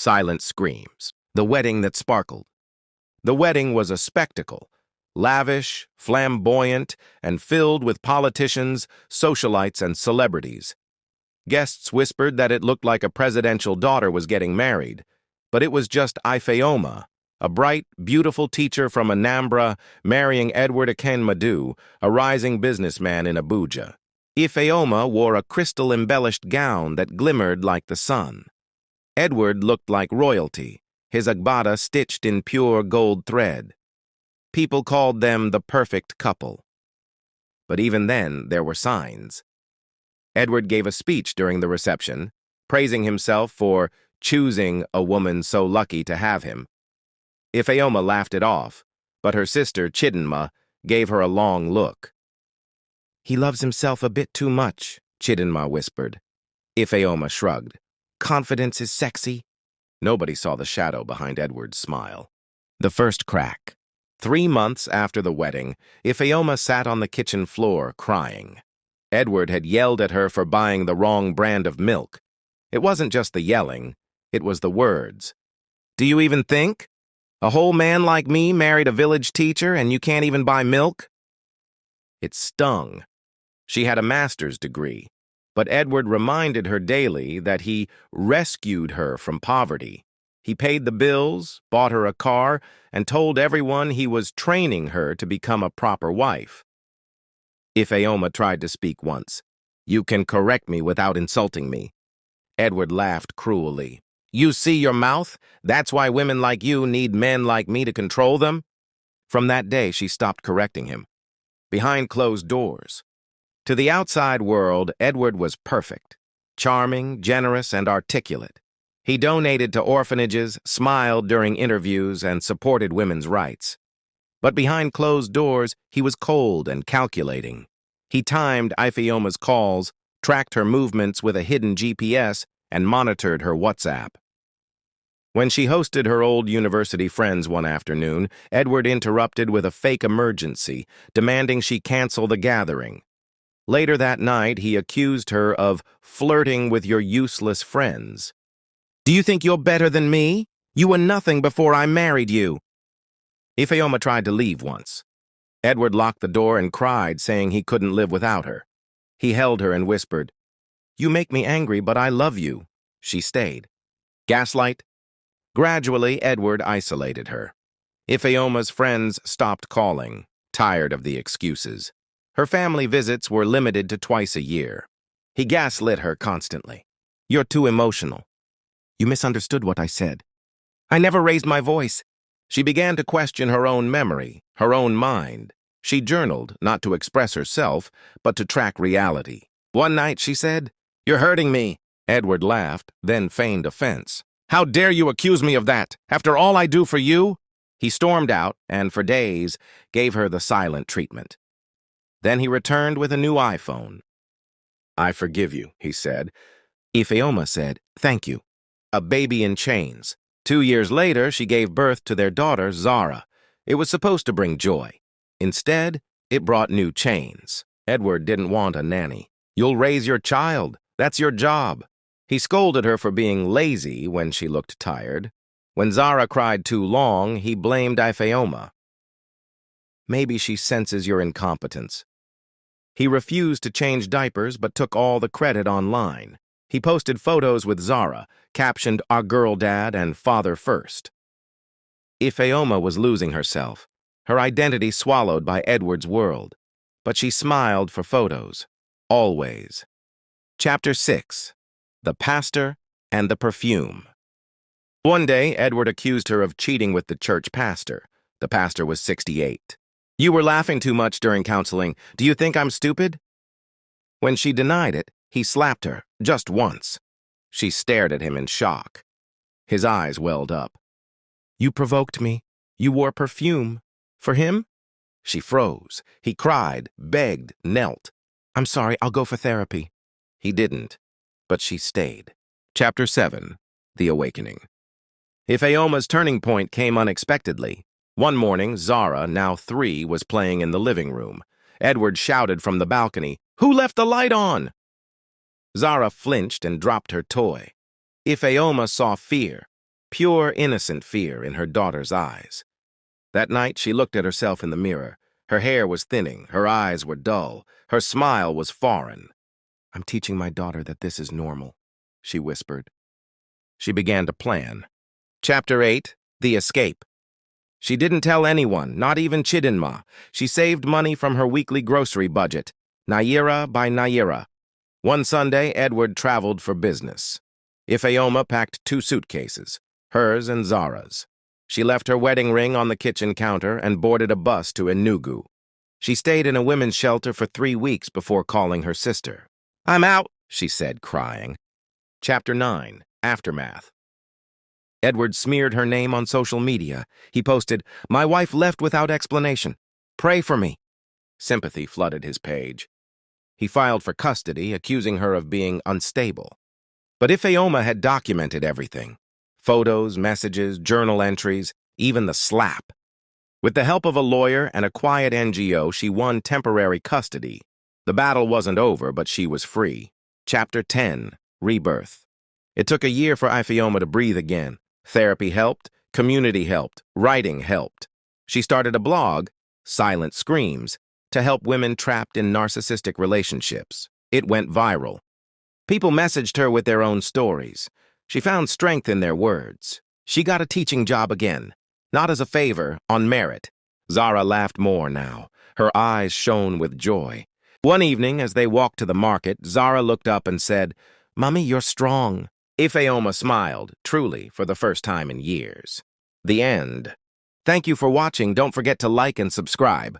silent screams. The wedding that sparkled. The wedding was a spectacle, lavish, flamboyant, and filled with politicians, socialites, and celebrities. Guests whispered that it looked like a presidential daughter was getting married, but it was just Ifeoma, a bright, beautiful teacher from Anambra, marrying Edward Akinmadu, a rising businessman in Abuja. Ifeoma wore a crystal-embellished gown that glimmered like the sun. Edward looked like royalty, his agbada stitched in pure gold thread. People called them the perfect couple. But even then, there were signs. Edward gave a speech during the reception, praising himself for choosing a woman so lucky to have him. Ifeoma laughed it off, but her sister, Chidinma, gave her a long look. "He loves himself a bit too much," Chidinma whispered. Ifeoma shrugged. "Confidence is sexy." Nobody saw the shadow behind Edward's smile. The first crack. 3 months after the wedding, Ifeoma sat on the kitchen floor crying. Edward had yelled at her for buying the wrong brand of milk. It wasn't just the yelling, it was the words. "Do you even think? A whole man like me married a village teacher and you can't even buy milk?" It stung. She had a master's degree, but Edward reminded her daily that he rescued her from poverty. He paid the bills, bought her a car, and told everyone he was training her to become a proper wife. Ifeoma tried to speak once. "You can correct me without insulting me." Edward laughed cruelly. "You see your mouth? That's why women like you need men like me to control them?" From that day, she stopped correcting him. Behind closed doors. To the outside world, Edward was perfect, charming, generous, and articulate. He donated to orphanages, smiled during interviews, and supported women's rights. But behind closed doors, he was cold and calculating. He timed Ifeoma's calls, tracked her movements with a hidden GPS, and monitored her WhatsApp. When she hosted her old university friends one afternoon, Edward interrupted with a fake emergency, demanding she cancel the gathering. Later that night, he accused her of flirting with your useless friends. "Do you think you're better than me? You were nothing before I married you." Ifeoma tried to leave once. Edward locked the door and cried, saying he couldn't live without her. He held her and whispered, "You make me angry, but I love you." She stayed. Gaslight? Gradually, Edward isolated her. Ifeoma's friends stopped calling, tired of the excuses. Her family visits were limited to twice a year. He gaslit her constantly. "You're too emotional. You misunderstood what I said. I never raised my voice." She began to question her own memory, her own mind. She journaled, not to express herself, but to track reality. One night she said, "You're hurting me." Edward laughed, then feigned offense. "How dare you accuse me of that, after all I do for you?" He stormed out, and for days gave her the silent treatment. Then he returned with a new iPhone. "I forgive you," he said. Ifeoma said, "Thank you." A baby in chains. 2 years later, she gave birth to their daughter, Zara. It was supposed to bring joy. Instead, it brought new chains. Edward didn't want a nanny. "You'll raise your child. That's your job." He scolded her for being lazy when she looked tired. When Zara cried too long, he blamed Ifeoma. "Maybe she senses your incompetence." He refused to change diapers but took all the credit online. He posted photos with Zara, captioned "Our girl dad" and "Father first." Ifeoma was losing herself, her identity swallowed by Edward's world. But she smiled for photos. Always. Chapter 6. The Pastor and the Perfume. One day, Edward accused her of cheating with the church pastor. The pastor was 68. "You were laughing too much during counseling. Do you think I'm stupid?" When she denied it, he slapped her, just once. She stared at him in shock. His eyes welled up. "You provoked me. You wore perfume. For him?" She froze. He cried, begged, knelt. "I'm sorry, I'll go for therapy." He didn't, but she stayed. Chapter 7. The Awakening. Ifeoma's turning point came unexpectedly. One morning, Zara, now 3, was playing in the living room. Edward shouted from the balcony, "Who left the light on?" Zara flinched and dropped her toy. Ifeoma saw fear. pure, innocent fear in her daughter's eyes. That night, she looked at herself in the mirror. Her hair was thinning, her eyes were dull, her smile was foreign. "I'm teaching my daughter that this is normal," she whispered. She began to plan. Chapter 8, The Escape. She didn't tell anyone, not even Chidinma. She saved money from her weekly grocery budget, naira by naira. One Sunday, Edward traveled for business. Ifeoma packed 2 suitcases, hers and Zara's. She left her wedding ring on the kitchen counter and boarded a bus to Enugu. She stayed in a women's shelter for 3 weeks before calling her sister. "I'm out," she said, crying. Chapter 9, Aftermath. Edward smeared her name on social media. He posted, "My wife left without explanation. Pray for me." Sympathy flooded his page. He filed for custody, accusing her of being unstable. But Ifeoma had documented everything. Photos, messages, journal entries, even the slap. With the help of a lawyer and a quiet NGO, she won temporary custody. The battle wasn't over, but she was free. Chapter 10, Rebirth. It took a year for Ifeoma to breathe again. Therapy helped, community helped, writing helped. She started a blog, Silent Screams, to help women trapped in narcissistic relationships. It went viral. People messaged her with their own stories. She found strength in their words. She got a teaching job again, not as a favor, on merit. Zara laughed more now. Her eyes shone with joy. One evening, as they walked to the market, Zara looked up and said, "Mommy, you're strong." Ifeoma smiled, truly, for the first time in years. The end. Thank you for watching. Don't forget to like and subscribe.